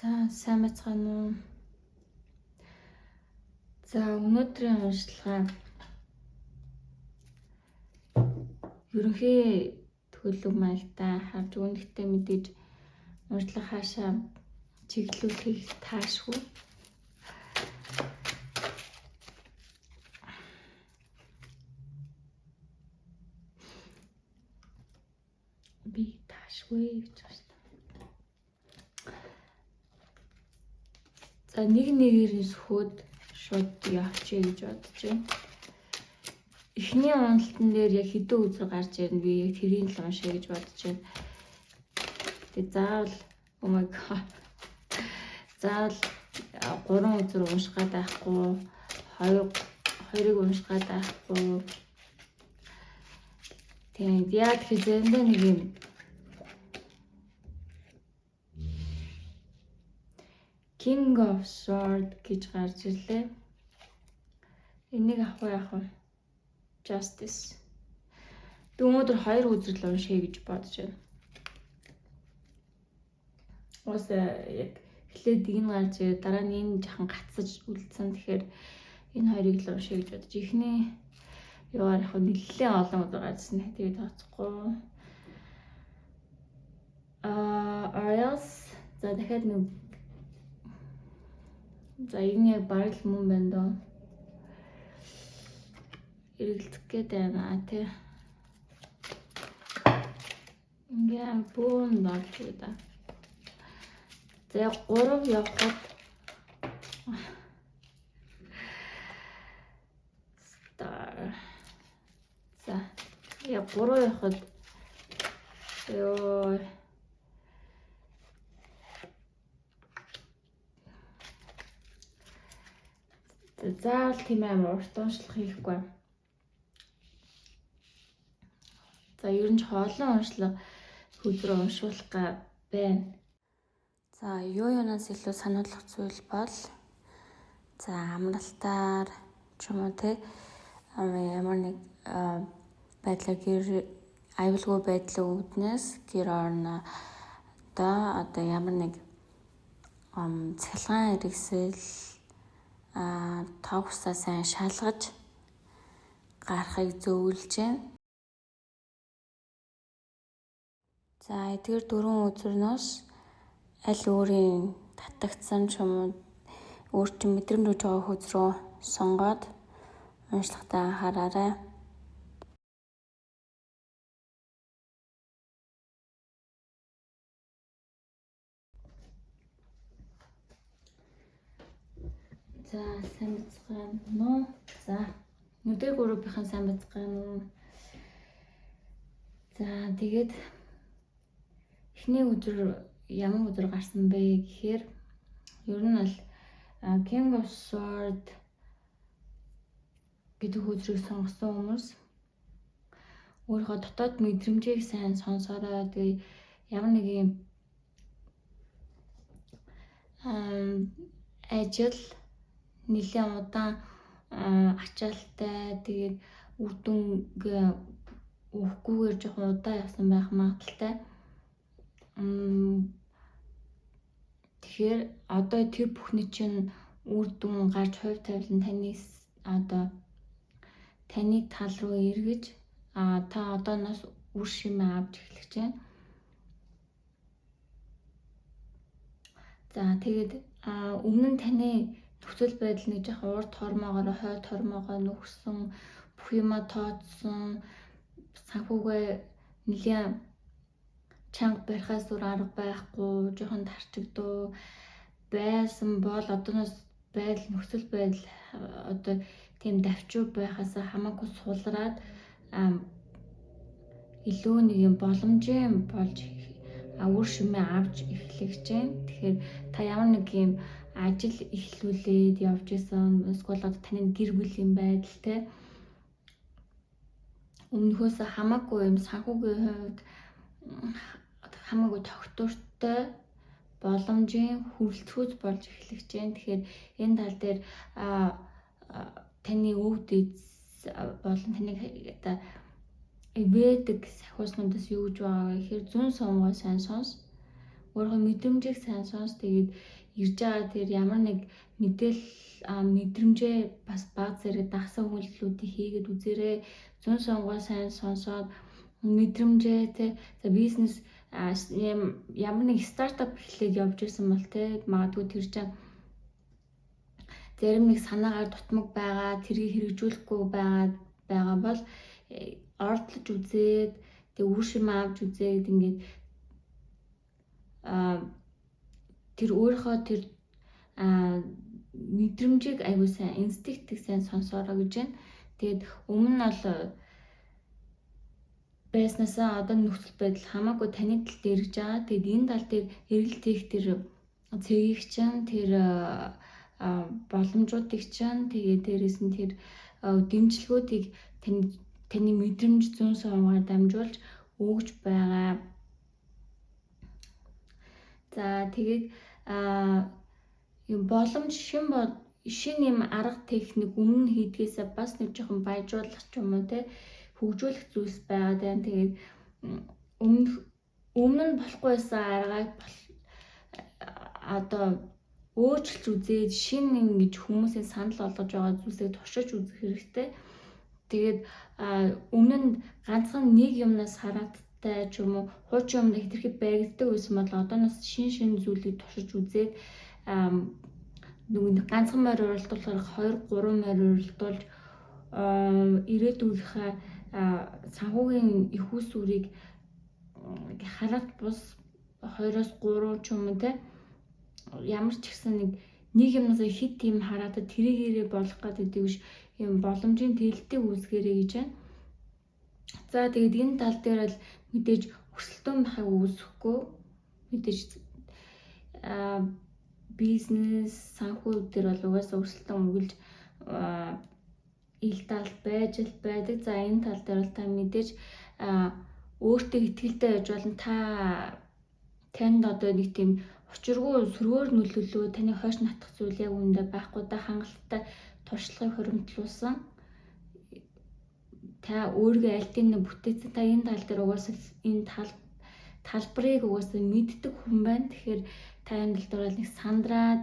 За сайн бацгаана уу. За өнөөдрийн уншилгаа ерөнхий төлөв маягтай харж үнэхтэй мэдээж уншлага хаашаа чиглүүлэхийг таашгүй. Би таашгүй гэж байна. За нэгээр нь сөхөөд шууд явчих гэж бодож байна. Эхний уналтан дээр яг хэдэн үзэр гарч ирнэ, би яг тэрийг л уншия гэж бодож байна. Тэгээ заавал oh my god. Заавал 3 үзэр унших гад байхгүй, хоёрыг унших гад байхгүй. Тэгээд яг хэзээндээ нэг юм King of Swords гэж гарч ирлээ. Энийг авах уу? Justice. Би өнөөдөр 2 үзэл уншия гэж бодож байна. Ус яг эхлээд энэ гарч ирээ, дараа нь энэ жахан гацаж үлдсэн. Тэгэхээр энэ хоёрыг л уншия гэж бодож. Эхний яваар яг нэлээд олон удаа гарсан. Тэгээд тооцохгүй. Ariels. За дахиад нэг. За энэ яг бараг л мөн байна доо. Эргэлзэх гээд байна тий. Ингээ бүүн дагч да. За 3 явахад Star. За яг 3 явахад ёо заавал тийм амар урт уншлах хийхгүй. За ер нь хоолон уншлага хөдрөө уншуулах байна. За юунаас илүү сануулгах зүйл бол за амралтаар ч юм уу те ямар нэг байдлаар аюулгүй байдлын үүднээс гэр орно одоо ямар нэг цахилгаан хэрэгсэл тоогсаа сайн шалгаж гарахыг зөвлөж байна. За эдгээр 4 үзэрнөөс аль өөрийн татагдсан ч юм уу өөртөө мэдрэмж өгж байгаа хөз рүү сонгоод уншлагатаа анхаараарай. За сайн бацгаана уу. За нүдэр группийн сайн бацгаана уу. За тэгээд эхний өдөр ямар өдөр гарсан бэ гэхээр ер нь бол King of Swords гэдэг өдрийг сонгосон хүмүүс өөрийнхөө дотоод мэдрэмжийг сайн сонсороо. Тэгээ ямар нэг юм ажил нэлээд удаан ачаалттай тэгээд үр дүнгээ өгөхгүйгээр жоохон удаан явсан байх магадaltaй. Тэгэхээр одоо тэр бүхний чинь үр дүн гарч хувь тавилан таны тал руу эргэж та одооноос үр шимээ авч эхлэж байна. За тэгээд өмнө нь таны нөхцөл байдал нэг жоохон урд хормоогоор хойд хормоогоо нөхсөн, бүх юмаа тооцсон, санхүүгээ нэлээд чанга барихаас өөр арга байхгүй, жоохон тарчигдуу байсан бол одооноос нөхцөл байдал одоо тийм давчуу байхаас хамаагүй сулраад илүү нэг юм боломжийн болж үр шимээ авч эхлэж байна. Тэгэхээр та ямар нэг юм ажил эхлүүлээд явж исэн, эсвэл одоо таны гэр бүлийн байдал те өмнөхөөс хамаагүй юм санхүүгийн хувьд хамаагүй тогтвортой боломжийн хүрэлцгүүц болж эхлэж байна. Тэгэхээр энэ тал дээр таны өвд болон таны одоо эвэдэг сахиуснуудаас юу гэж байгаа гэхээр зүүн сонгоо сайн сонс. өөрийнхөө мэдрэмжийг сайн сонс. Тэгээд ирж байгаа тэр ямар нэг мэдрэмжээ бас баг зэрэг дагсан үйлдэлүүдийг хийгээд үзээрэй. Зүүн сонгоо сайн сонсоод мэдрэмжээ за бизнес ямар нэг стартап эхлээд явж ирсэн бол магадгүй тэр чинь зарим нэг санаагаар дутмаг байгаа, тэрийг хэрэгжүүлэхгүй байгаа бол ордлож үзээд тэг үр шим авч үзээд ингээд тэр өөрийнхөө тэр мэдрэмжийг аягүй сайн инстинктийг сайн сонсороо гэж байна. Тэгээд өмнө нь бол байснасаа одоо нөхцөл байдал хамаагүй таны талд эргэж байгаа. Тэгээд энэ тал дээр эргэлт хийх тэр цэгийг чинь тэр боломжуудыг чинь тэгээд дээрэс нь тэр дэмжлэгүүдийг таны мэдрэмж зүүн сонгоор дамжуулж өгж байгаа. За тэгээд боломж шин юм арга техник өмнө хийдгээсээ бас нэг жоохон баяжуулах ч юм уу хөгжүүлэх зүйлс байгаа даа. Тэгээд өмнө нь болохгүй байсан аргааг одоо өөрчилж үзээд шин ингэж хүмүүсийн санал болгож байгаа зүйлсийг туршиж үзэх хэрэгтэй. Тэгээд өмнө нь ганцхан нэг юмнаас харааттай ч юм уу хуучин юмд хэтэрхий байгддаг байсан бол одооноос шин зүйлийг туршиж үзээд ганцхан морь уралдуулахаар 2-3 морь уралдуулж ирээдүйнхээ санхүүгийн их усүрийг хараат бус 2-3 ч юм уу ямар ч ихсэн нэг юмнаас хит юм хараатад тэрийгээрээ болох гэдэг биш юм боломжийн тэлэлтийг үүсгэрэй гэж байна. За тэгээд энэ тал дээр л мэдээж өрсөлдөөн байхыг үүсэхгүй мэдээж бизнес санхүү дээр бол угаасаа өрсөлдөөн үргэлж ил тал байж л байдаг. За энэ тал дээр бол та мэдээж өөртөө итгэлтэй байж болно. Танд одоо нэг тийм учиргүй сөргөөр нөлөөлөө таны хойш натах зүйл яг үүндээ байхгүй да хангалттай туршлагыг хоримтлуулсан. Та өөрийгөө альтын бүтээсэн та энэ тал дээр угаасаа энэ талбарыг угаасаа мэддэг хүн байна. Тэгэхээр та энэ тал дээр нэг сандраад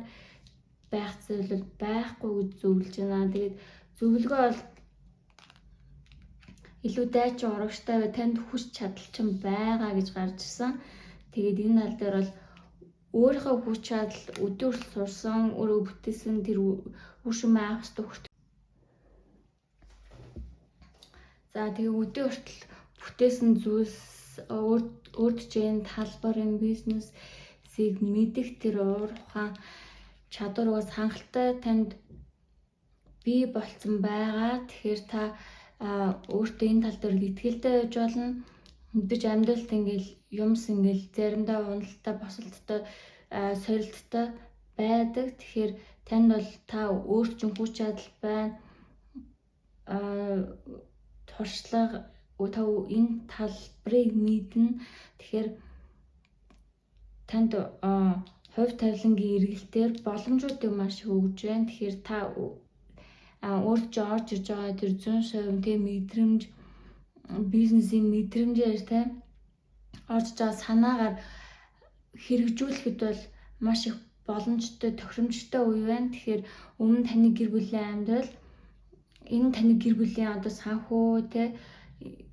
байх зүйл байхгүй гэж зөвлөж байна. Тэгээд зөвлөгөө бол илүү дайчин урагштай бай танд хүч чадал чинь байгаа гэж гарч ирсэн. Тэгээд энэ тал дээр бол өөрийнхөө хүч чадал өдөр сурсан, өөрөө бүтээсэн тэр үр шимээ авах хэрэгтэй. За тэгээ өдөө хүртэл бүтээсэн зүйлс өөрт чинь талбарын бизнесийг мэдэх тэр уур ухаан чадваргаас хангалттай танд бий болцсон байгаа. Тэгэхээр та өөртөө энэ тал дээр итгэлтэй байж болно. Мэдээж амьдралд ингээл юмс ингээл заримдаа уналттай, босолттой, сорилттой байдаг. Тэгэхээр танд бол та өөрт чинь хүч чадал байна. Туршлага та энэ талбарыг мэднэ. Тэгэхээр танд хувь тавилангийн эргэлтээр боломжуудыг маш их өгж байна. Тэгэхээр та өөрт ч орж ирж байгаа тэр 100% мэдрэмж бизнесийн мэдрэмжээр орж байгаа санаагаар хэрэгжүүлэхэд бол маш их боломжтой, тохиромжтой үе байна. Тэгэхээр өмнө таны гэр бүлийн амьдрал, энэ таны гэр бүлийн одоо санхүү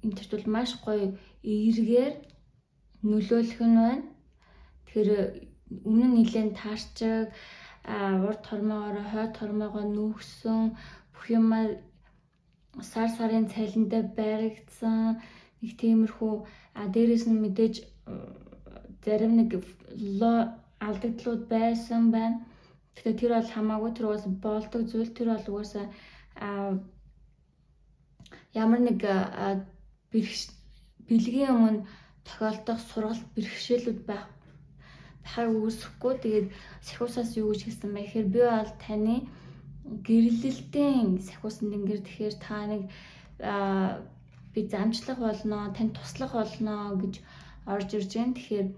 энэт бол маш гоё эергээр нөлөөлөх нь байна. Тэгэхээр өмнө нь нэлээд таарчиг, урд хормоогоор, хойд хормоогоо нүүгсэн бүх юм сарын цалиндаа баригдсан нэг тиймэрхүү дээрээс нь мэдээж зарим нэг алдагдлууд байсан байна. Тэгэхээр тэр бол хамаагүй тэр угаасаа болдог зүйл. Тэр бол угаасаа ямар нэг бэлгийн өмнө тохиолдох сургалт бэрхшээлүүд байхыг үүсэхгүй. Тэгээд сахиусаас юу гэж хэлсэн бэ гэхээр би бол таны гэрлэлтийн сахиусан тэнгэр тэгэхээр та нэг би замчлах болно, тань туслах болно гэж орж ирж байна. Тэгэхээр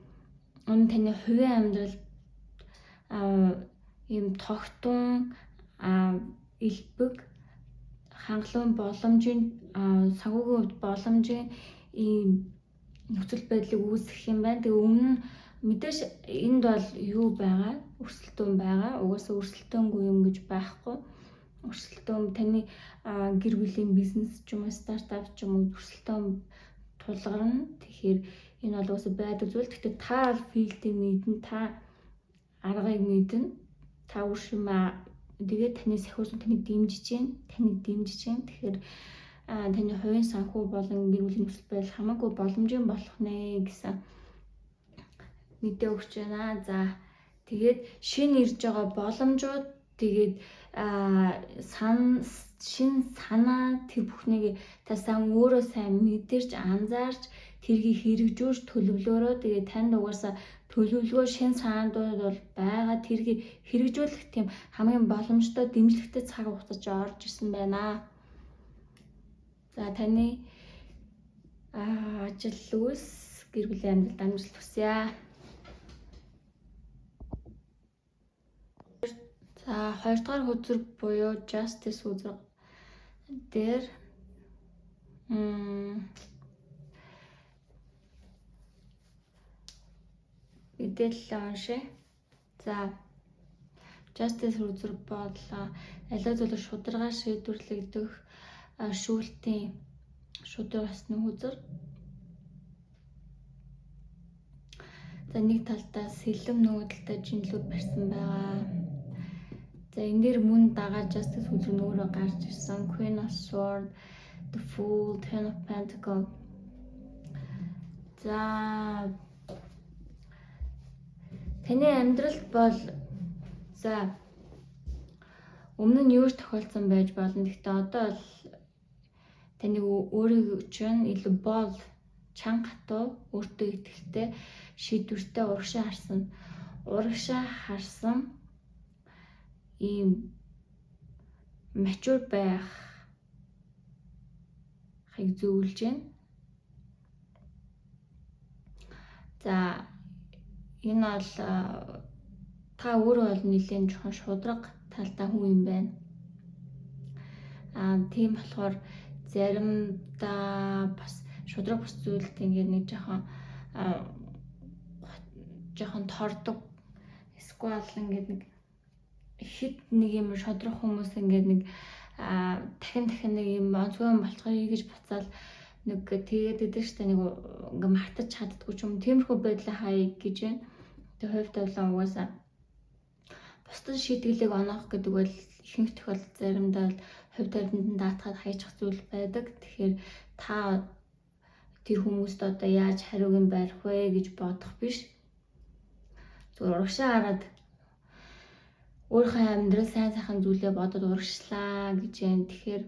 энэ таны хувийн амьдралд ийм тогтун элбэг хангалуун боломжийн санхүүгийн хувьд боломжийн ийм нөхцөл байдлыг үүсгэх юм байна. Тэгээ өмнө Мэдээж энд бол юу байгаа? Өрсөлдөөн байгаа. Угаасаа өрсөлдөөнгүй юм гэж байхгүй. Өрсөлдөөн таны гэр бүлийн бизнес ч юм уу, стартап ч юм уу өрсөлдөөн тулгарна. Тэгэхээр энэ бол угаасаа байдаг зүйл. Гэхдээ та бол филдийг мэднэ, та аргыг мэднэ, та үр шимээ тэгээд таны сахиусан таныг дэмжиж байна. Тэгэхээр таны хувийн санхүү болон гэр бүлийн нөхцөл байдал хамаагүй боломжийн болох нэ гэсэн мэдээ өгч байна. За тэгээд шинэ ирж байгаа боломжууд, тэгээд шинэ санаа, тэр бүхнийг та сайн өөрөө сайн мэдэрч анзаарч тэргийг хэрэгжүүлж төлөвлөөрөө. Тэгээд танд угаасаа төлөвлөгөө, шинэ санаандууд бол байгаа. Тэргийг хэрэгжүүлэх тийм хамгийн боломжтой, дэмжлэгтэй цаг хугацаач орж ирсэн байна. За таны ажил үйлс, гэр бүлийн амьдралд амжилт хүсье. За 2 дугаар үзэг буюу Justice үзэг дээр мэдээлэл уншъя. За Justice үзэг бол аливаа зүйлийг шударгаар шийдвэрлэгдэх шүүлтийн шударга усны үзэг. За нэг талдаа сэлэм, нөгөө талдаа жинлүүд барьсан байгаа. За энэ дээр мөн дагаад Justice үзэг нөөрэ гарч ирсэн. Queen of Swords, The Fool, Ten of Pentacles. За таны амьдралд бол за өмнө нь юу тохиолдсон байж болно. Гэхдээ одоо л таны өөрийн чинь илүү бол чанга хатуу, өөртөө итгэлтэй, шийдвэртэй урагшаа харсан ийм mature байхыг зөвлөж байна. За энэ бол та өөрөө бол нэлээд жоохон шудраг талтай хүн юм байна. Тийм болохоор заримдаа бас шудраг бус зүйлд ингээд нэг жоохон тордог. Эсвэл ингээд нэг хит нэг юм шудраг хүмүүс ингээд нэг дахин нэг юм онцгой болцгоо хийж буцаал нэг тэгээд идэв штэ нэг ингээ магтаж чаддгүй ч юм. Тиймэрхүү байдлаа хаяа гэж байна. Тэгээ хувь тавилан угаасаа бусдын шийтгэлийг оноох гэдэг бол ихэнх тохиолдолд заримдаа бол хувь тавиланд даатгаад хайчих зүйл байдаг. Тэгэхээр та тэр хүмүүст одоо яаж хариуг барих вэ гэж бодох биш. Зүгээр урагшаа хараад өөрийнхөө амьдрал сайн сайхан зүйлээ бодоод урагшлаа гэж байна. Тэгэхээр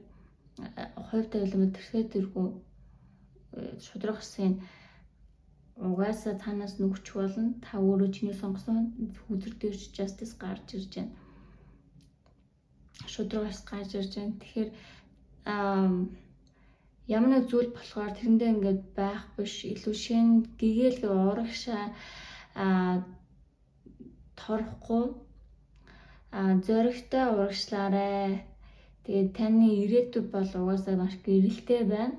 хувь тавилан тэрхүү шудраг усын угаасаа танаас нүгч болно. Та өөрөө чиний сонгосон үзэр дээрч Justice гарч ирж байна. Шудраг ус гарч ирж байна. Тэгэхээр ямар нэг зүйл болохоор тэрэндээ ингээд байх биш. Илүү шин гэгээлгээ урагшаа торхгүй зоригтой урагшлаарай. Тэгээд таны ирээдүйд бол угаасаа маш гэрэлтэй байна.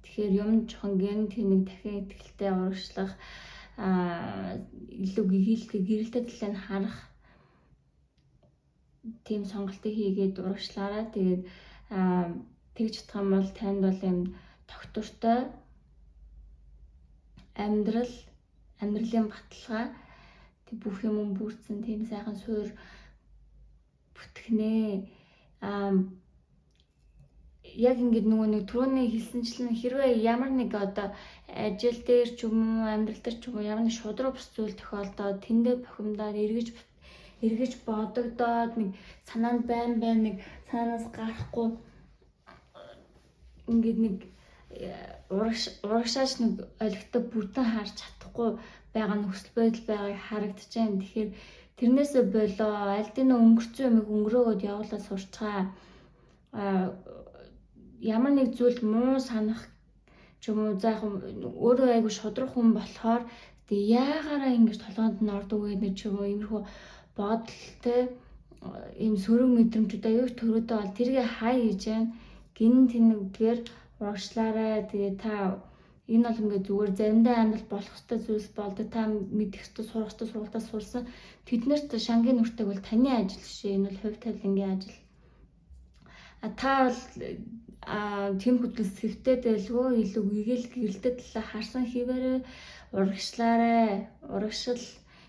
Тэгэхээр юм жоохон гэн тэнэг дахин итгэлтэй урагшлах илүү гэрэлтэй талыг харах тийм сонголтыг хийгээд урагшлаарай. Тэгээд тэгж чадах юм бол танд бол юм тогтвортой амьдралын баталгаа бүх юм бүрдсэн тийм сайхан суур бүтгэнэ. Яг ингээд нөгөө нэг түрүүний хэлсэнчлэн хэрвээ ямар нэг одоо ажил дээр ч юм уу, амьдрал дээр ч юм уу ямар нэг шудраг бус зүйл тохиолдоод тэндээ бухимдаад эргэж бодогдоод нэг санаанд байн нэг санаанаас гарахгүй ингээд нэг урагшааж нэг олигтой бүтэн харж чадахгүй байгаа нөхцөл байдал байгааг харагдаж байна. Тэгэхээр тэрнээсээ болоо аль динэ өнгөрцөн юмыг өнгөрөөгөөд явуулаад сурчгаа. Ямар нэг зүйл муу санах ч юм уу, за яг өөрөө айгүй шудраг хүн болохоор тэгээ яагаараа ингэж толгойд нь ордог вэ гэж юм уу, иймэрхүү бодолтой ийм сөрөг мэдрэмжүүд аюул төрөөдөө бол тэргээ хай хийж байна. Гин тэнэгдгээр урагшлаарай. Тэгээ та Энэ бол ингээд зүгээр заримдаа амьдрал болох ёстой зүйлс болдог. Та мэдэх ёстой, сурах ёстой сургалтаас сурсан. Тэднэрт шангийн нүртэйг бол таны ажил шээ. Энэ бол хувь тавилангийн ажил. Та бол тэм хөдөл сэвтэй байлгүй илүү гэгэл гэрэлтэд талаа харсан хийвэрээ урагшил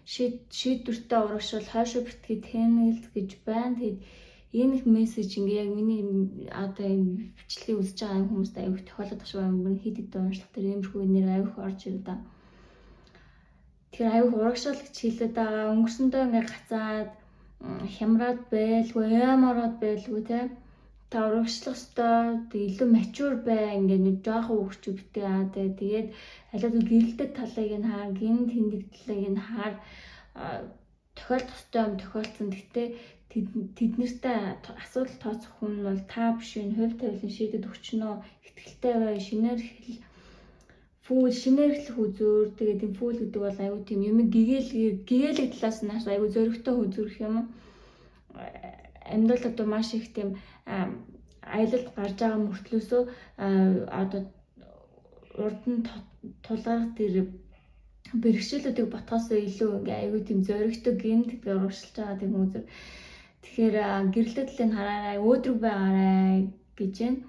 шийдвэртэй урагшил хойшоо битгий тэнэлт гэж байна. Тэгэд энэ их мессеж ингээ яг миний одоо энэ бичлэгийг үзэж байгаа хүмүүст аюух тохиолдож байгаа юм. Хит хит уншлах тэр иймэрхүү нэр аюух орж ирв да. Тэгэхээр аюух урагшил гэж хэлээд байгаа. Өнгөрсөндөө ингээ гацаад хямраад байлгүй, ямараад байлгүй те. Та урагшлах ёстой, илүү мачур бай, ингээ нэг жоохон өгч битээ. Тэгээд алиад гэрэлтэд талыг нь хаар, гин тэндэг талыг нь хаар, тохиолдох ёстой юм тохиолдсон. Гэхдээ тэднэртэй асуудал тооцох хүн бол та биш вэ? Хувь тавилан шийдэд өгчнөө, ихтгэлтэй бай, шинээр эхлэх үзүүр. Тэгээд энэ фүүл гэдэг бол аюу тийм юм гэгээлэг талаас нь аюу зөрөгтэй үзүүрх юм. Амьдрал одоо маш их тийм аялалд гарч байгаа мөртлөөсөө одоо урд нь тулгарх тэр бэрхшээлүүдийг ботхоос илүү ингээ аюу тийм зөрөгтэй гинт гэдгээр урагшилж байгаа тийм үзүүр. Тэгэхээр гэрэлтэд талыг хараарай, өөдрөг байгаарай гэж байна.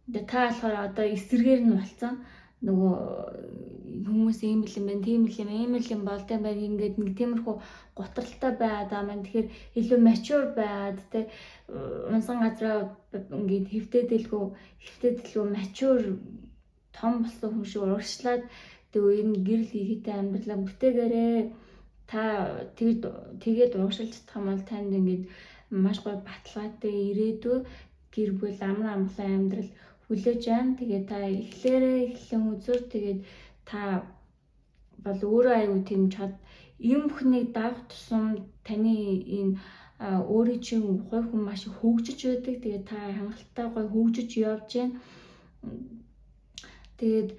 Тэгээ та болохоор одоо эсэргээр нь болцсон. Нөгөө хүмүүс ийм л юм байна, тийм л юм, ийм л юм болд юм байна. Ингээд нэг тиймэрхүү готролтой байгаад байгаа маань. Тэгэхээр илүү мачур байгаад те унсан газраа ингээд хөвтөдөлгөө мачур том болсон хүн шиг урагшлаад тэгээ энэ гэрэл хийхтэй амьдралаа бүтээгээрээ та тэгээд урагшилж чадах юм бол танд ингээд маш гоё баталгаатай ирээдүй гэр бүл амар амгалан амьдрал хүлээж байна. Тэгээд та эхлэн үзүүр. Тэгээд та бол өөрөө аюу тийм юм бүхнийг давах тусам таны энэ өөрийн чинь хувь хүн маш хөгжиж байдаг. Тэгээд та хангалттай гоё хөгжиж явж байна. Тэгээд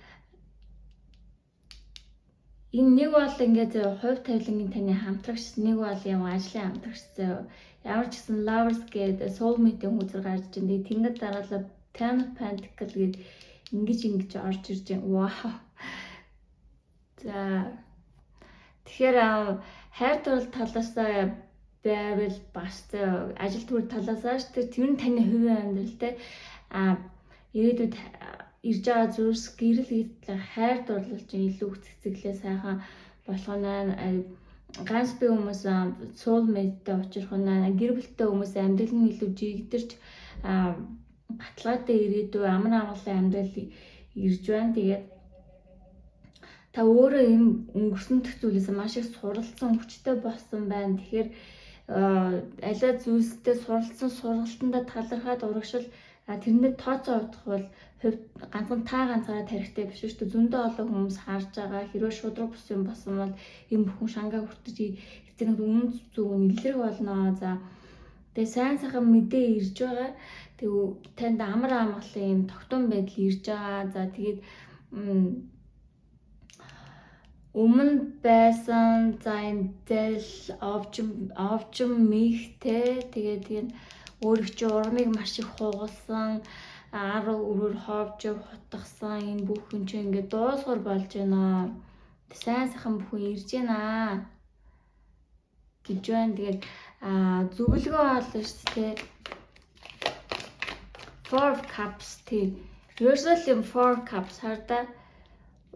энэ нэг бол ингээд хувь тавилангийн таны хамтрагч, нэг бол юм ажлын хамтрагч. Ямар ч гэсэн lovers гэдэг soulmate-ийн хүзэр гарч ийн. Тэгээд тэнгэр дараалал Ten of Pentacles гээд ингэж орж ирж байна. Вау. За. Тэгэхээр хайр дурлал талаасаа байвал бас ажил төр талаасаа тэр нь таны хувийн амьдрал те ирээдүйд ирж байгаа зүйлс гэрэл хийх хайр дурлал чинь илүү цэцэглээ сайхан болгоно. Ганц би хүмүүс soulmate-тэй уулзах нь гэр бүлтэй хүмүүс амьдрал нь илүү жигдэрч баталгаатай ирээдүй амар амгалан амьдрал ирж байна. Тэгээд та өөрөө энэ өнгөрсөн дэх зүйлээс маш их суралцсан хүчтэй болсон байна. Тэгэхээр аливаа зүйлстэй сургалтандаа талархаад урагшил тэрнээ тооцоо удах бол ганцхан ганцаараа тарихтай биш шүү дээ. Зөндөө олон хүмүүс харж байгаа. Хэрвээ шудраг бус юм болсон бол энэ бүхэн шангаа хүртэж эцэг өмнө зүг нь илэрх болно. За тэгээ сайн сайхан мэдээ ирж байгаа. Тэгээ танд амар амгалан юм тогтун байдал ирж байгаа. За тэгээд өмнө байсан за энэ зээл овжим михтэй тэгээд энэ өөрөг чи урмыг маш их хугалсан 10 өрөөр ховж хутгасан энэ бүхэн чи ингээд дуусгар болж байна. Сайн сайхан бүхэн ирж байна гэж байна. Тэгээд зөвлөгөө олно шүү дээ. Four of Cups тий. Ерөөсөө 4 Cups хардаа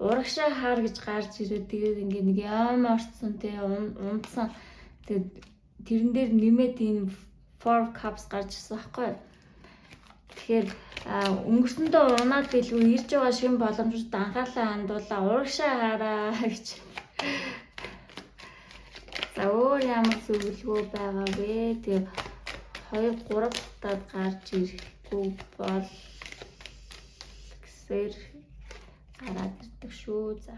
урагшаа хаар гэж гарч ирээд тэгээд ингээд нэг юм орцсон тий унтсан. Тэгээд тэрэн дээр нэмээд энэ 4 Cups гарч ирсэн байхгүй. Тэгэхээр өнгөрсөндөө унаад билгүй ирж байгаа шиг боломжтой анхаарлаа хандуулаа урагшаа хараа гэж. За өөр ямар зөвлөгөө байгаа вэ? Тэгээ 2-3 таад гарч ирэхгүй бол гэсээр гараад ирдэг шүү. За.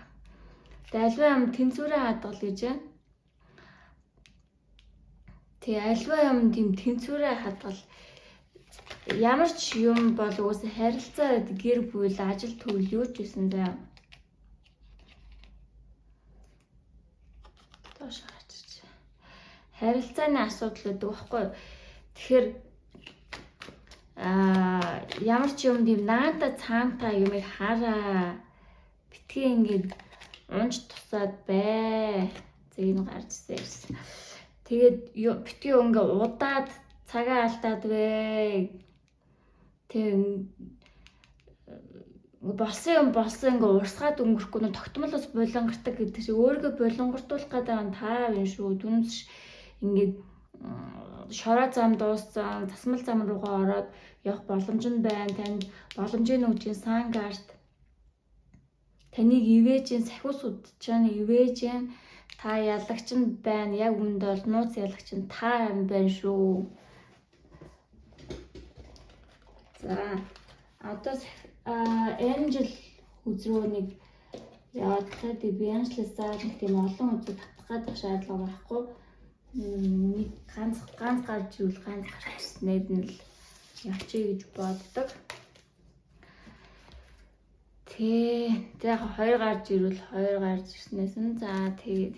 Тэгээ альва юм тэнцвэрээ хадгал гэж байна. Тэгээ альва юм тийм тэнцвэрээ хадгал ямар ч юм бол уусаа харилцаа гэр бүл ажил төрөл юу ч гэсэн дээ. Тоош гарч ирж. Харилцааны асуудал гэдэг багхгүй. Тэгэхээр ямар ч юм тийм наада цаантай юмыг хараа. битгий ингээд унж тусаад бай. Зэг нь гарч ирсэн. Тэгээд битгий ингээ удаад цагаа алдаад вэ. Тэг болсон ингээ урсгаад өнгөрөхгүй нь тогтмолоос болонгордог гэдэг шиг өөрийгөө болонгортуулах гэдэг нь та юм шүү. Түнш ингээд шороо зам дууссан, засмал зам руугаа ороод явах боломж нь байна. Танд боломжийн өгчийн сангарт таныг ивэж, сахиус удчааны ивэж, та ялагч нь байна. Яг үүнд бол нууц ялагч нь та юм байна шүү. За одоо Angel үзрөө нэг яваад таад би Angel-аас нэг тийм олон үзэг татах гэдэг шаардлага байхгүй. Нэг ганц гарч ирвэл ганц гарч ирснээр нь л явчих гэж боддог. Тэгээд хоёр гарч ирвэл хоёр гарч ирснээс нь за тэгээд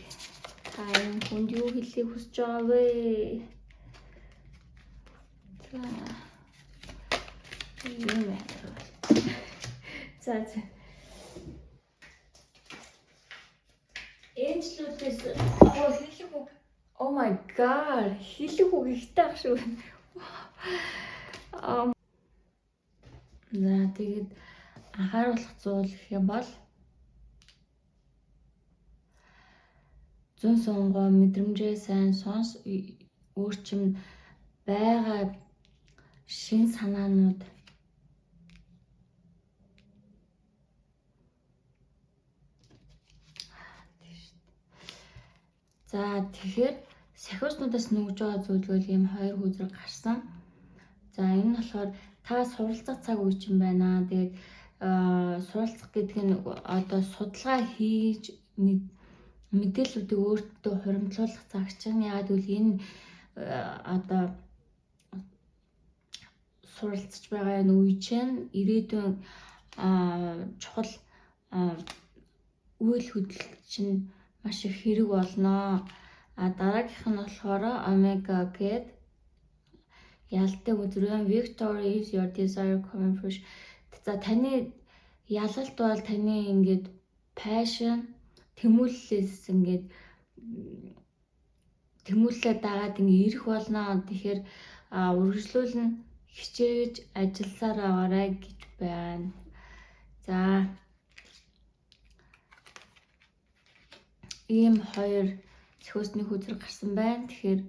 та энэ хүнд юу хэлхийг хүсэж байгаа вэ? За юм байна. За Angel-уудээс хэлэх үг. Oh my god. Хэлэх үг ихтэй ах шүү. За тэгээд анхааруулах зүйл гэх юм бол зүүн сонгоо мэдрэмжээ сайн сонс, өөрчим байгаа шин санаанууд за тэгэхээр сахиуснуудаас нүгж байгаа зүйлгүй ийм хоёр хүзрэг гарсан. За энэ нь болохоор та суралцах цаг үе чинь байна. Тэгээд суралцах гэдэг нь одоо судалгаа хийж мэдээллүүдийг өөртөө хуримтлуулах цаг чинь. Яагаад гэвэл энэ одоо суралцж байгаа энэ үе чинь ирээдүйн чухал үйл хөдлөлт чинь маш их хэрэг болно. Дараагийнх нь болохоор Omega гэдэг ялтай үзрэн Victory is your desire coming fresh. За таны ялалт бол таны ингээд passion тэмүүллээс ингээд тэмүүллээ дагаад ингээд ирэх болно. Тэгэхээр үргэлжлүүлэн хичээж ажилласаар аваарай гэж байна. За ийм хоёр сахиусны хүзрэг гарсан байна. Тэгэхээр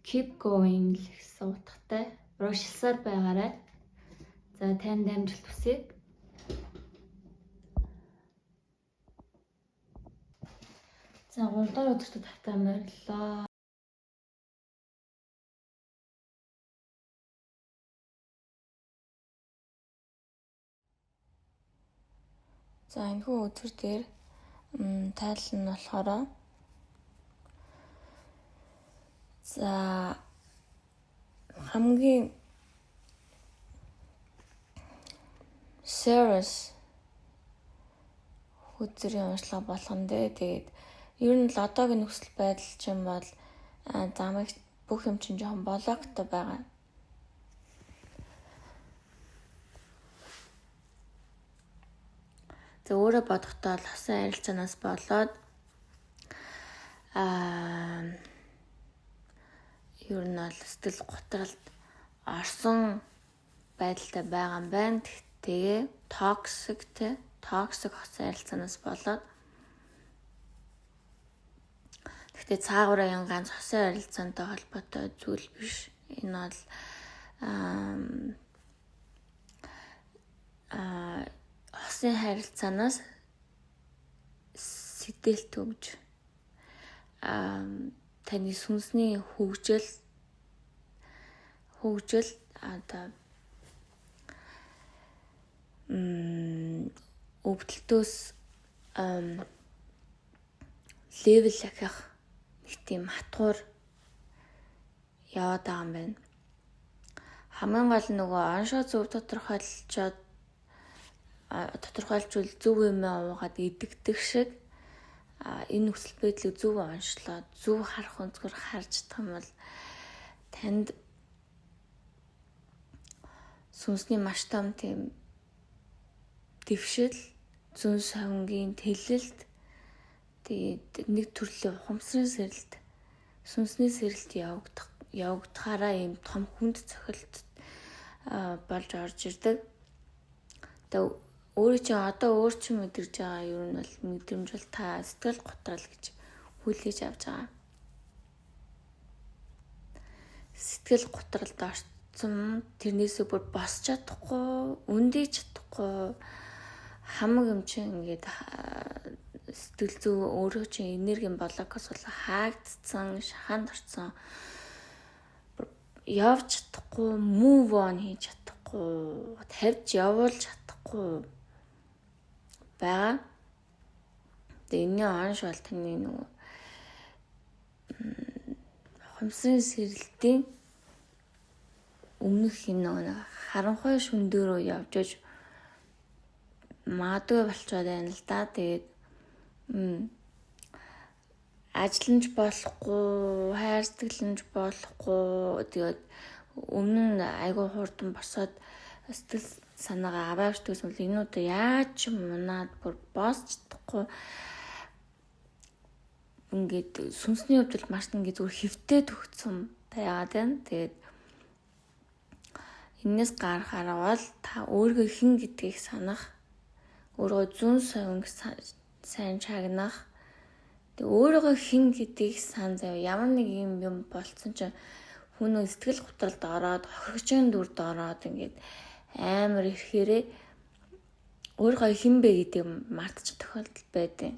keep going гэсэн утгатай урагшилсаар байгаарай. За танд амжилт хүсье. За 3 дахь өдөртөд тавтаа морилоо. За энэхүү өдөр дээр тайлал нь болохоор за хамгийн serious хүзрийн уншлага болгон дээ. Тэгээд ер нь л одоогийн нөхцөл байдал чинь бол замыг бүх юм чинь жоохон болоогтой байгаа. За өөрөө бодохдоо л хасан харилцаанаас болоод ер нь бол сэтгэл готролд орсон байдалтай байгаа юм байна. Тэгээ токсик хасан харилцаанаас болоод гэхдээ цаагаараа ганц хасан харилцаантай холбоотой зүйл биш. Энэ бол хосын харилцаанаас сэтэл төгж таны сүнсний хөгжил одоо өвдөлтөөс левел ахих нэг тийм хатгуур яваад байгаа юм байна. Хамгийн гол нөгөө оншоо зөв тодорхойлжвал зөв юм уугаад идэгдэх шиг энэ нөхцөл байдлыг зөв онцлоод зөв харах өнцгөр харж чадах юм бол танд сүнсний маш том тийм дэвшил, зүүн савнгийн тэлэлт, тэгээд нэг төрлийн ухамсарын сэрэлт, сүнсний сэрэлт явагдахаараа ийм том хүнд цохилт болж орж ирдэг. Тэгээд өөр чинь мэдэрж байгаа юу нь бол мэдрэмж бол та сэтгэл готрал гэж хүлээж авч байгаа. Сэтгэл готролд орсон тэрнээсээ бүр босч чадахгүй, өндөөж чадахгүй хамаг юм чинь ингээд сэтгэл зүй өөрөө чинь энергийн блокос бол хаагдсан, шаханд орсон. Явж чадахгүй, move on хийж чадахгүй, тавьж явуулж чадахгүй байгаа. Тэгээ энэний онш бол таны нөгөө ухамсарын сэрэлтийн өмнөх юм нөгөө харанхуй шүндөрөө явж иж магадгүй болчиход байна л да. Тэгээд ажиллаж болохгүй, хайрцаглаж болохгүй. Тэгээд өмнө нь айгүй хурдан босоод сэтгэл санаагаа аваавчдагс бол энэ удаа яаж ч мунаад бүр босч чадахгүй. Ингээд сүнсний хувьд бол маш ингээд зүгээр хэвтээ төгцсөн таяагаад байна. Тэгээд энэс гарахаараа бол та өөрийгөө хэн гэдгийг санах, өөрийгөө зүүн совинг сайн чагнах, тэг өөрийгөө хэн гэдгийг сан зав ямар нэг юм болцсон чинь хүн сэтгэл готролд ороод хохирогчийн дүрд ороод ингээд амар ирэхээрээ өөрийгөө хэн бэ гэдгийг мартчих тохиолдол байдаг.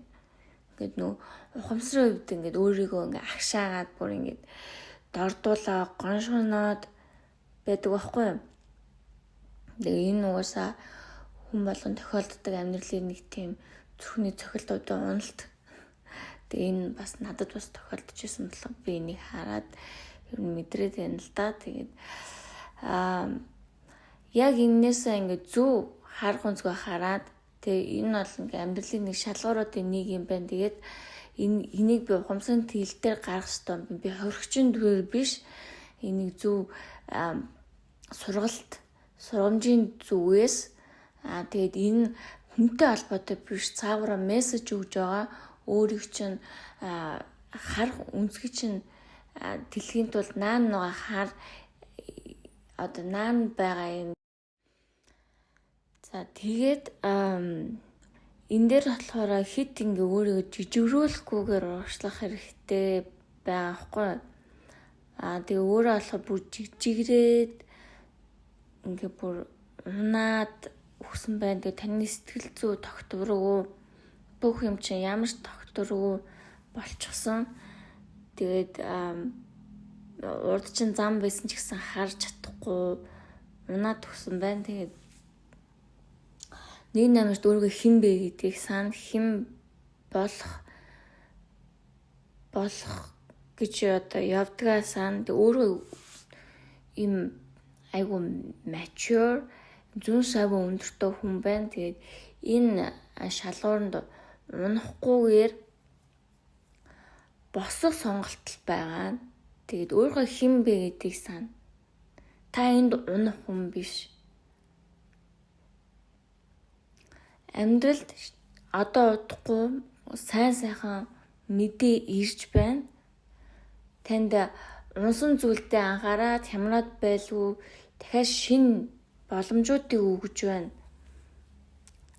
Ингээд нөө ухамсарын үед ингээд өөрийгөө ингээд агшаагаад бүр ингээд дордуулаа гоншгоноод байдаг байхгүй юу? Тэгээ энэ угаасаа хүн болгон тохиолддог амьдралын нэг тийм зүрхний цохилтуудын уналт. Тэгээ энэ бас надад бас тохиолдож ирсэн болохоор би энийг хараад ер нь мэдрээд байна л да. Тэгээд яг энээсээ ингээд зөв харах өнцгөө хараад тэгээ энэ бол ингээд амьдралын нэг шалгууруудын нэг юм байна. Тэгээд энийг би ухамсарын тэлэлтээр гаргах ёстой. Би хоригчин дүр биш. Энийг зөв сургамжийн зүгээс тэгээд энэ хүнтэй холбоотой биш цаагаараа мессеж өгж байгаа. Өөрийг чинь харах үнцгий чинь дэлхийн тулд наан байгаа юм. За тэгээд энэ дээр болохоор хит ингээ өөрийгөө жижигрүүлэхгүйгээр урагшлах хэрэгтэй байгаа хгүй. Тэгээ өөрөө болохоор бүр жигжигрээд ингээ бүр унаад өгсөн байна. Тэгээ таны сэтгэл зүй тогтворгүй, бүх юм чинь ямар ч тогтворгүй болчихсон. Тэгээд урд чинь зам байсан ч гэсэн харж чадахгүй унаад өгсөн байна. Тэгээд нэг намайг өөрийгөө хэн бэ гэдгийг сан, хэн болох гэж одоо явдгаа сан. Тэг өөрөө им айгу mature, зүүн савын өндөртэй хүн байна. Тэгээд энэ шалгууранд унахгүйгээр босох сонголт байгаа. Тэгээд өөрийгөө хэн бэ гэдгийг сан. Та энд унах хүн биш. Амьдралд одоо удахгүй сайхан мэдээ ирж байна. Танд унсан зүйлдээ анхаараад хямраад байлгүй дахиад шинэ боломжуудыг өгж байна.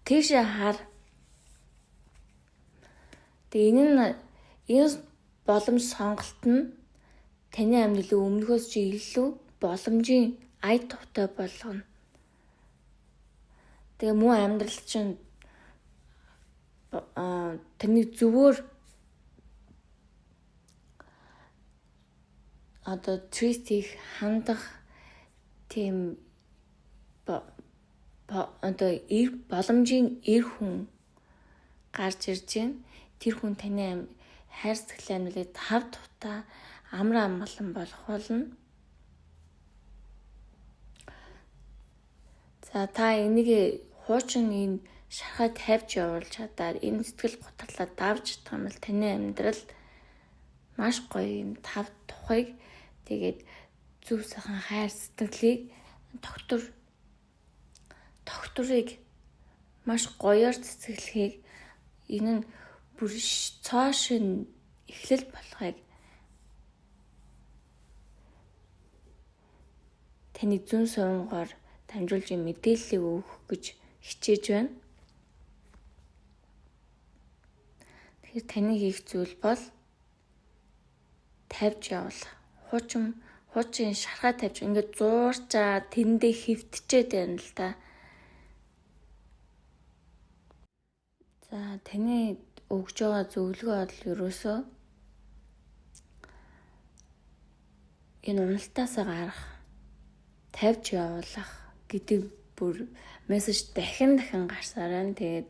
Тийшээ хар. Тэгээ энэ боломж сонголт нь таны амьдралын өмнөхөөс чи илүү боломжийн ая тувтай болгоно. Тэгээ мөн амьдрал чинь таны зөвөр одоо treat их хандах тийм одоо боломжийн эр хүн гарч ирж байна. Тэр хүн таны хайр сэтгэлийн амьдралыг тав тухта амар амгалан болох болно. За та энийг хуучин энэ шархаа тавьж явуулж чадаад энэ сэтгэл готрлаа давж чадах юм бол таны амьдрал маш гоё юм тав тухайг тэгээд зөв сайхан хайр сэтгэлийг докторыг маш гоёор цэцэглэхийг энэ нь бүр цоо шин эхлэл болохыг таны зүүн совингоор дамжуулж мэдээллийг өгөх гэж хичээж байна. Тэгэхээр таны хийх зүйл бол тавьж явуулах. Хуучин шархаа тавьж ингээд зуурчаа тэндээ хэвтчээд байна л да. За таны өгж байгаа зөвлөгөө бол ерөөсөө энэ уналтаасаа гарах, тавьж явуулах гэдэг бүр мессеж дахин гарсаар байна. Тэгээд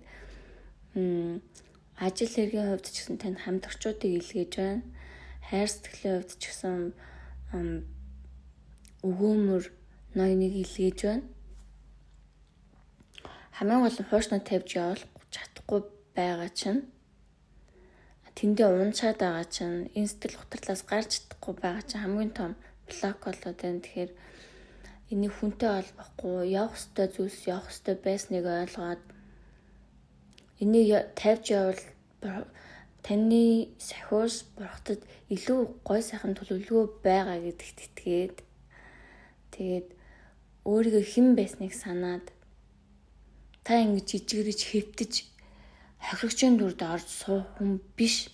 ажил хэргийн хувьд ч гэсэн тань хамтрагчдыг илгээж байна. Хайр сэтгэлийн хувьд ч гэсэн өгөөмөр ноёныг илгээж байна. Хамгийн гол нь хуушнаа тавьж явуулах чадахгүй байгаа чинь тэндээ унчаад байгаа чинь энэ сэтгэл готрлоос гарч чадахгүй байгаа чинь хамгийн том блок болоод байна. Тэгэхээр энийг хүнтэй холбохгүй явах ёстой зүйлс явах ёстой байсныг ойлгоод энийг тавьж явал таны сахиус бурхтад илүү гой сайхан төлөвлөгөө байгаа гэдэгт итгээд тэгээд өөрийгөө хэн байсныг санаад та ингэж жижигэрэж хэвтэж хохирогчийн дүрд орж суух хүн биш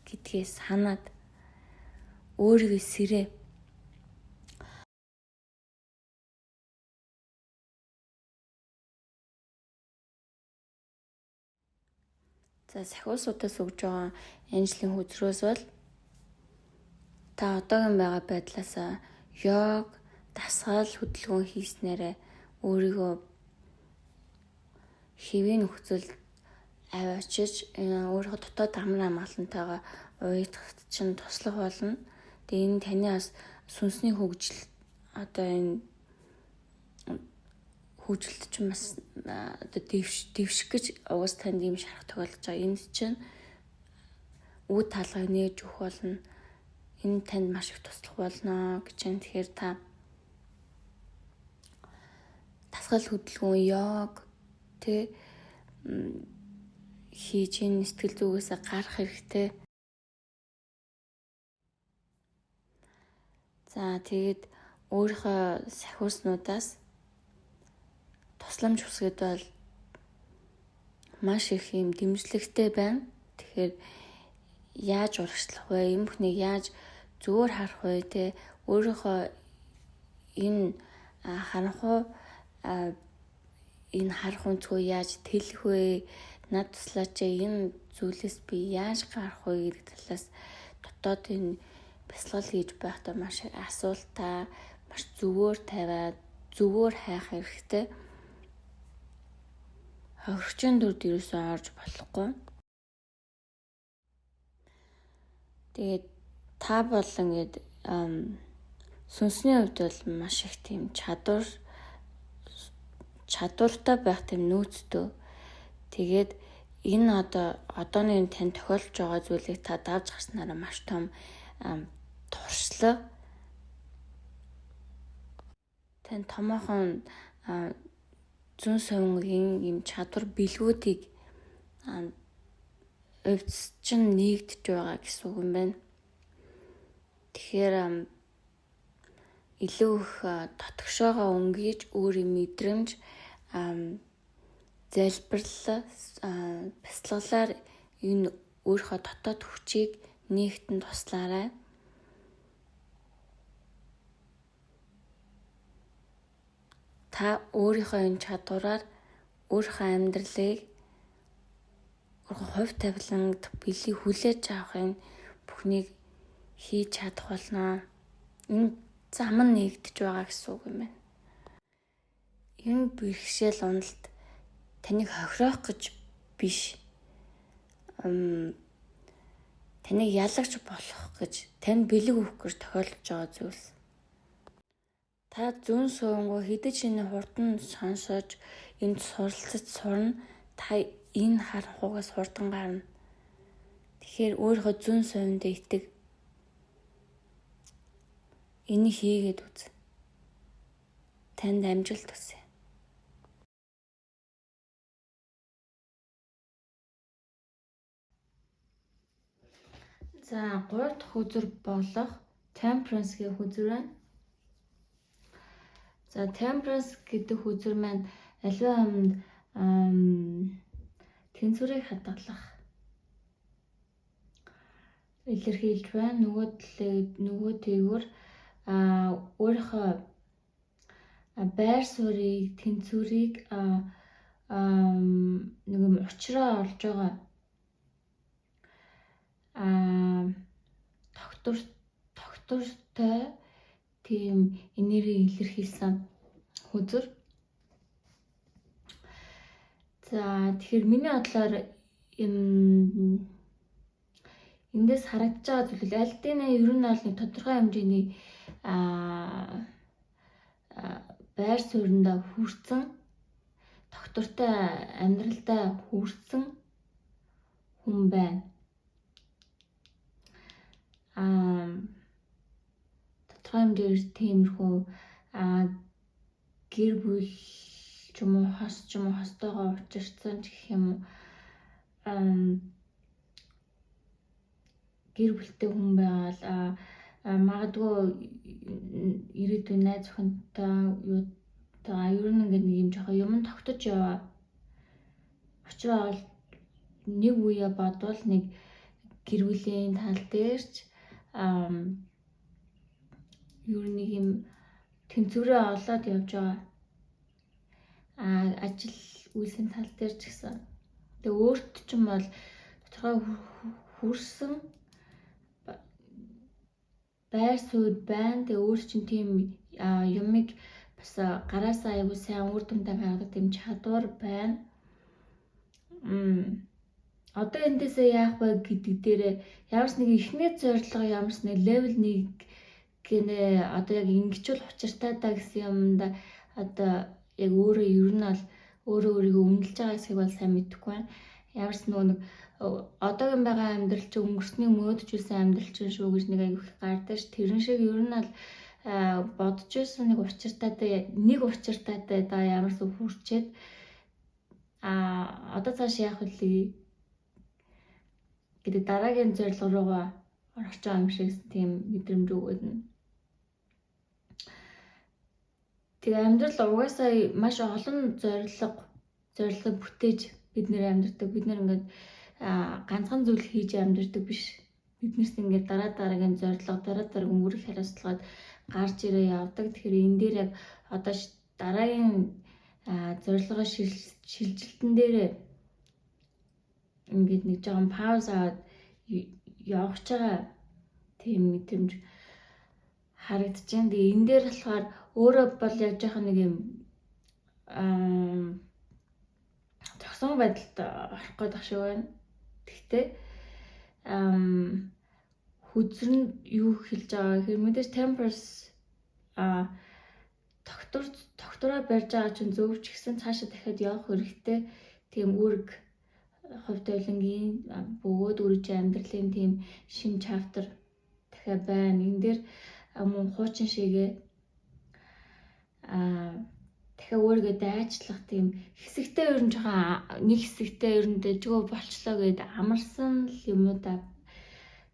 гэдгээ санаад өөрийгөө сэрээ. За сахиусуудаас өгж байгаа анжлын хөзрөөс бол та одоогийн байгаа байдлаасаа йог, дасгал, хөдөлгөөн хийснээрээ өөрийгөө хэвийн нөхцөл аваачиж өөрийнхөө дотоод амар амгалантайгаа уяатахт чинь туслах болно. Тэгээ энэ таны бас сүнсний хөгжил одоо энэ хөгжилт чинь бас одоо дэвших гэж угаас танд ийм шарах тохиолдож байгаа. Энд чинь үе талгыг нээж өгөх болно. Энэ танд маш их туслах болно гэж байна. Тэгэхээр та дасгал, хөдөлгөөн, йог хийж энэ сэтгэл зүгээсээ гарах хэрэгтэй. За тэгээд өөрийнхөө сахиуснуудаас тусламж хүсгээд бол маш их юм дэмжлэгтэй байна. Тэгэхээр яаж урагшлах вэ? Энэ бүхнийг яаж зөвөр харах вэ? Тэ өөрийнхөө энэ харанхуй энэ харах өнцгөө яаж тэлэх вэ? Над туслаач энэ зүйлээс би яаж гарах вэ гэдэг талаас дотоод энэ бясалгал хийж байхдаа маш их асуултаа маш зөвөр тавиад зөвөр хайх хэрэгтэй. Хохирогчийн дүрд ерөөсөө орж болохгүй. Тэгээд та бол ингээд сүнсний хувьд бол маш их тийм чадвартай байх тийм нөөцтэй. Тэгээд энэ одооны тань тохиолдож байгаа зүйлийг та давж гарснараа маш том туршлага тань томоохон зүүн совингийн юм чадвар бэлгүүдийг өвдөс чинь нэгдэж байгаа гэсэн үг юм байна. Тэгэхээр илүү их дотгошоогоо өнгөж өөрийн мэдрэмж залбирлал бясалгалаар энэ өөрийнхөө дотоод хүчийг нэгтэн туслаарай. Та өөрийнхөө энэ чадвараар өөрийнхөө амьдралыг хувь тавиланг бэлийг хүлээж авахын бүхнийг хийж чадах болно. Энэ зам нь нэгдэж байгаа гэсэн үг юм байна. Энэ бэрхшээл уналт таныг хохироох гэж биш. Таныг ялагч болох гэж, танд бэлэг өгөх гэж тохиолдож байгаа зүйлс. Та зүүн совингоо хэдэж энэ хурдан сонсож, энд суралцаж сурна. Та энэ харанхуйгаас хурдан гарна. Тэгэхээр өөрийнхөө зүүн совиндээ итэг. Энийг хийгээд үз. Танд амжилт хүсье. За 3 дахь үзүр болох temperance гэх үзүр байна. За temperance гэдэг үзүр маань аливаа юмд тэнцвэрийг хадгалах илэрхийлж байна. Нөгөө тэгвэр өөрийнхөө байр суурийг, тэнцвэрийг нэг юм учраа олж байгаа тогтвортой тийм энерги илэрхийлсэн үзүр. За тэгэхээр миний бодлоор эндээс харагдаж байгаа зүйл аль дийнэ ер нь бол нэг тодорхой хэмжээний байр сууриндаа хүрсэн тогтвортой амьдралдаа хүрсэн хүн байна. Тодорхой хэмжээр тиймэрхүү гэр бүл ч юм уу хостойгоо учирсан ч гэх юм уу гэр бүлтэй хүн байгаал магадгүй ирээдүйн найз охинтой ер нь ингээд нэг юм жоохон юм тогтож яваа. Учраа бол нэг үе бодвол нэг гэр бүлийн тал дээрч ер нь нэг юм тэнцвэрээ олоод явж байгаа. Ажил үйлсийн тал дээр ч гэсэн. Тэгээ өөрт ч юм бол тодорхой хүрсэн байр суурь байна. Тэгээ өөр чинь тийм юмыг бас гараасаа аягүй сайн үр дүндээ гаргадаг тийм чадвар байна. Одоо эндээсээ яах вэ гэдэг дээрээ ямарс нэг ихний зорилго ямарс нэг level 1 гинэ одоо яг ингэчүүл учиртай та гэсэн юмда одоо яг өөрөө ер нь бол өөрийгөө үнэлж байгаа хэсгийг бол сайн мэдэхгүй байна. Ямарс нэг одоогийн байгаа амьдрал чи өнгөрснийг мөөдөжүүлсэн амьдрал чинь шүү гэж нэг аягүй их гардаг ш. Тэрэн шиг ер нь бол бодож байсан нэг учиртайтай да ямарс хүрчээд одоо цааш яах вэ гэдэг дараагийн зорилго руугаа орж байгаа юм шиг тийм мэдрэмж өгöd нь. Тэгээ амьдрал угаасаа маш олон зорилго бүтээж бид нэр амьдардаг. Бид нэр ингээд ганцхан зүйл хийж амьдардаг биш. Биднээс ингээд дараагийн зорилго, дараагийн үүрэг хариуцлагад гарч ирээ явдаг. Тэгэхээр энэ дээр яг одоо дараагийн зорилгоо шилжилтэн дээр ингээд нэг жоохон пауз аваад явж байгаа тийм мэдрэмж харагдаж байна. Тэгээ энэ дээр болохоор өөрөө бол яг жоохон нэг юм зогсон байдалд орох гэдэг шиг байна. Гэхдээ хүзэр нь юу хэлж байгаа гэхээр мэдээж temperance тогтвороо барьж байгаа чинь зөв ч гэсэн цаашаа дахиад явах хэрэгтэй тийм үүрэг хувь тавилангийн бөгөөд үржин амьдралын тийм шин чаптер дахиад байна. Энэ дээр мөн хуучин шигээ дахиад өөрийгөө дайчлах тийм хэсэгтээ ер нь жоохон нэг хэсэгтээ ер нь дэжгөө болчлоо гэд амарсан юмудаа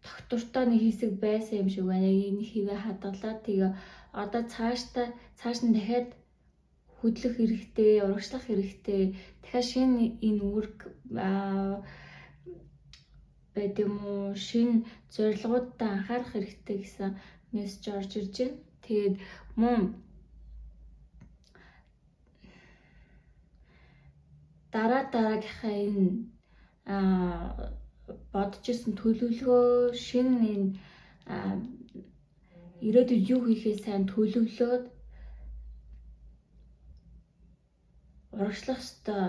тогтвортой нэг хэсэг байсан юм шиг байна. Энэ хивээ хадгалаад тэгээ одоо цааш нь дахиад хөдлөх хэрэгтэй, урагшлах хэрэгтэй. Дахиад шинэ энэ үүрэг байд юм уу? Шинэ зорилгоудаа анхаарах хэрэгтэй гэсэн мессеж орж ирж байна. Тэгээд мөн дараагийнхаа энэ бодож исэн төлөвлөгөө шинэ энэ ирээдүйд юу хийхээ сайн төлөвлөөд урагшлах ёстой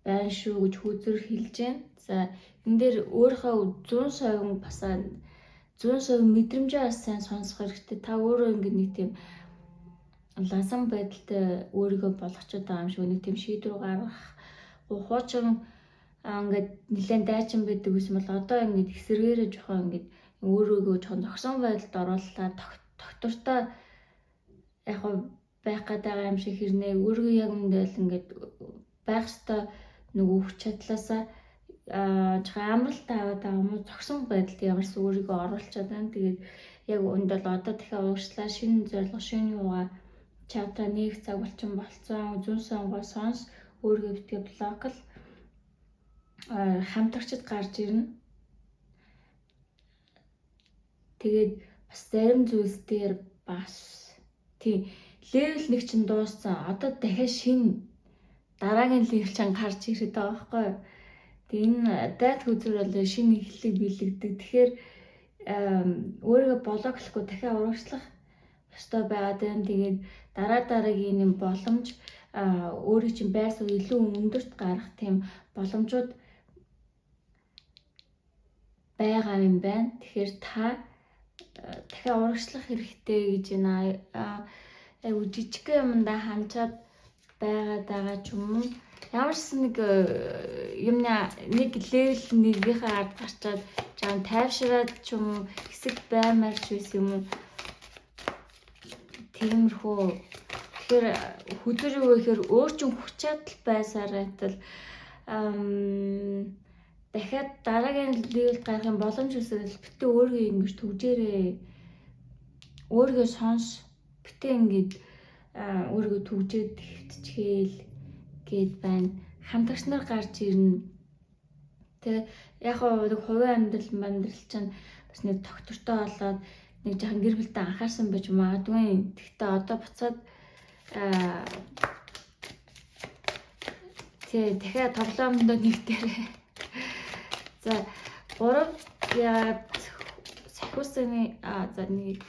байна шүү гэж хүзэр хэлж байна. За энэ дээр өөрийнхөө 100% мэдрэмжээ бас сайн сонсох хэрэгтэй. Та өөрөө ингэ нэг тийм ласан байдалтай өөрийгөө болгочод байгаа юм шиг нэг тийм шийдвэр гаргах хуучин ингээд нэлээд дайчин байдаг юм бол одоо ингээд эсэргээрээ жоохон ингээд өөрийгөө жоохон зогсон байдалд оруулаад тогтвортой яг байх гэдэг юм шиг хэрнээ өөрийгөө яг үндэл ингээд байх ёстой нөгөө хүч чадлаасаа жоохон амралт аваад байгаа юм уу? Зогсон байдалд ямарс өөрийгөө оруулчаад байна. Тэгээд яг үүнд бол одоо дахиад ууршлаа, шинэ зорилго, шинэ юугаа чатра нэг цаг болцсон. Зүүн сонгоо сонс, өөрийгөө битгий блокл хамтрагчд гарч ирнэ. Тэгээд бас зарим зүйлс дээр бас тийм левел 1 чинь дууссан. Одоо дахиад шинэ дараагийн левел чинь гарч ирээд байгаа байхгүй юу? Тэгээ энэ дайт үзүүр бол шинэ эхлэлийг бэлэгдэг. Тэгэхээр өөрийгөө блоклохгүй дахиад урагшлах ёстой байгаад байна. Тэгээд дараагийн юм боломж өөрийн чинь байр суурь илүү өндөрт гарах тийм боломжууд байгаа юм байна. Тэгэхээр та дахиад урагшлах хэрэгтэй гэж байна. Айгу жижиг юмдаа ханчаад байгаа ч юм уу. Ямар ч нэг юмна нэг левел 1-ийнхээ ард гарчаад жаа тайвшраад ч юм уу хэсэг баймарч байсан юм уу. Тиймэрхүү. Тэгэхээр хөдөр юу гэхээр өөр чинь хүч чадал байсараа тал дахиад дараагийн левел гарахын боломж өсөөл битээ өөрийгөө ингэж төгжээрээ. Өөрийгөө сонс. Битээ ингэж өөрийгөө төгжээд хэвтчихээл гээд байна. Хамтрагч нар гарч ирнэ. Тэ яг нэг хувийн амьдрал чинь бас нэг доктортой болоод нэг жоохон гэр бүлтэй анхаарсан байж магадгүй. Тэгтээ одоо буцаад дахиад тоглоомдоо нэгдээрээ. За 3 яагаад сахиусны за нэг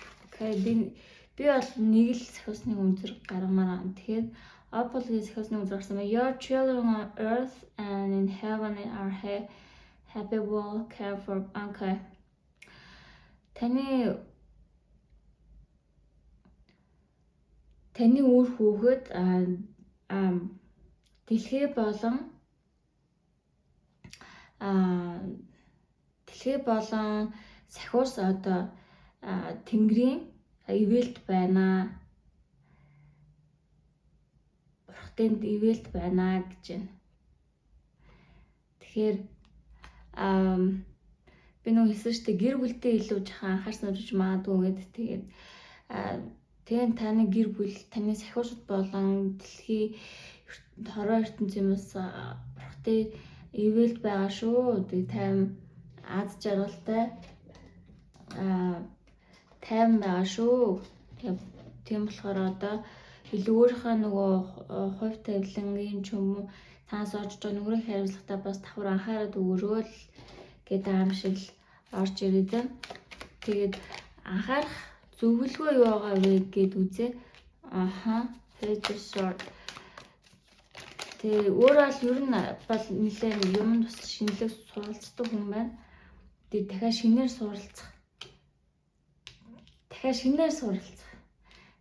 би бол нэг л сахиусны үнзэр гаргамаар. Тэгэхээр Apple-ийн сахиусны үнзэр гарсан байна. Your children on earth and in heaven are happy will care for. Okay. Таны үр хүүхэд дэлхий болон сахиус одоо тэнгэрийн ивэлд байна. Бурхтанд ивэлд байна гэж байна. Тэгэхээр би нөө хэлсэн шүү дээ гэр бүлдээ илүү жоохон анхаарсан гэж магадгүй гэдэг. Тэгээд таны гэр бүл, таны сахиусууд болон дэлхий хороо ертөнцөөс бурхтын ивэлд байгаа шүү. Тэгээд тайм аз жаргалтай тайм байгаа шүү. Тийм болохоор одоо илүү өөрийнхөө нөгөө хувь тавилангийн ч юм уу танаас орж байгаа нүрийн хариуцлагатай бас давхар анхаарал өгөрөөл гэдэг аимшиг орж ирээд. Тэгээд анхаарах зөвлөгөө юу байгаа вэ гэд үзээ. Page short. Тэгээ өөрөө л ер нь бол нэлээд юмд бас шинэлэг суралцдаг хүн байна. Тэгээд дахиад шинээр суралцах.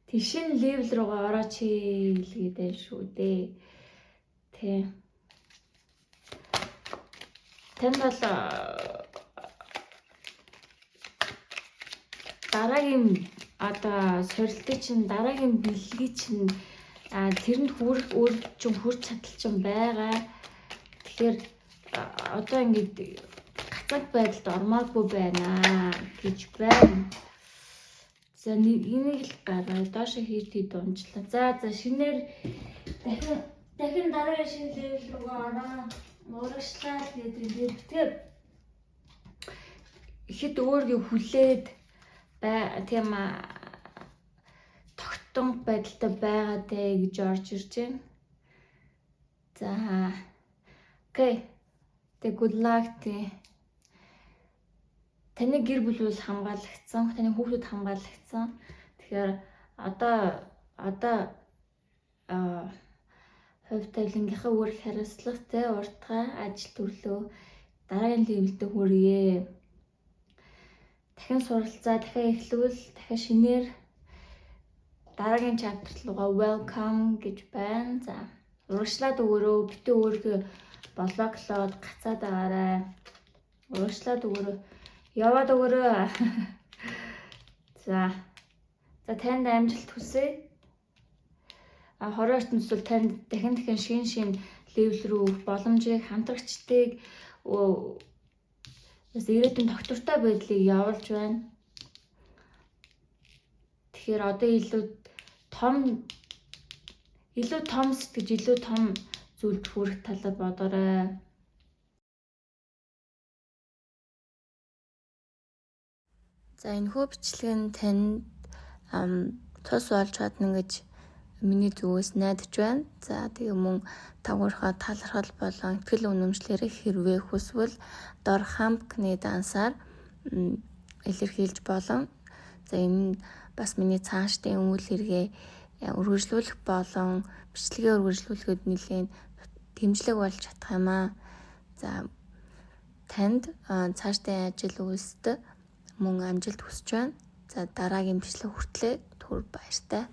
Тэг шинэ левел руугаа орооч гэдэг шүү дээ. Тэ. Танд бол дараагийн одоо сорилтын чинь дараагийн бэлгийн чинь тэрэнд хүрэх өөр чинь хүрч чадал чинь байгаа. Тэгэхээр одоо ингэж гацаг байдалд ормоагүй байна гэж байна. За энийг л гараа доош хийдий дунджлаа. За шинээр дахин дараагийн шинэ левел руугаа ороо. Урагшлаа гэдэг. Тэгэхээр ихэд өөрийгөө хүлээд тийм тогтсон байдалтай байгаа дэ гэж орж ирж байна. За окей. Тэг good luck тий. Таны гэр бүл бол хамгаалагдсан, таны хүүхдүүд хамгаалагдсан. Тэгэхээр одоо хувь тавилангийнхаа өөр хариуцлагатай уртгаа ажил төрлөө дараагийн левелдээ хүргье. Дахин суралцаа, дахин эхлүүл, дахин шинээр дараагийн chapter руугаа welcome гэж байна. За урагшлаад өгөрөө, битээ өөрийгөө блоклоод гацаад байгаарай. Урагшлаад өгөрөө. Яваад өгөрөө. За танд амжилт хүсье. Хороо ертөнцийн танд дахин шинэ левел рүү боломжийг хамтрагчдыг бас ирээдүйн тогтвортой байдлыг явуулж байна. Тэгэхээр одоо илүү том сэтгэж илүү том зүйлд хүрэх талаар бодоорой. За энэхүү бичлэг нь танд тус болж чадна гэж миний зүгээс найдаж байна. За тэгээ мөн тагуурхаа талархал болон ихтгэл үнэмшлэрээ хэрвээ хүсвэл дор хамкны дансаар илэрхийлж болон за энэ бас миний цаашдын үйл хэрэгээ үргэлжлүүлэх болон бичлэгээ үргэлжлүүлэхэд нэлээд дэмжлэг болж чадах юм аа. За танд цаашдын ажил үйлсэд мөн амжилт хүсэж байна. За дараагийн бичлэг хүртлээр түр баяртай.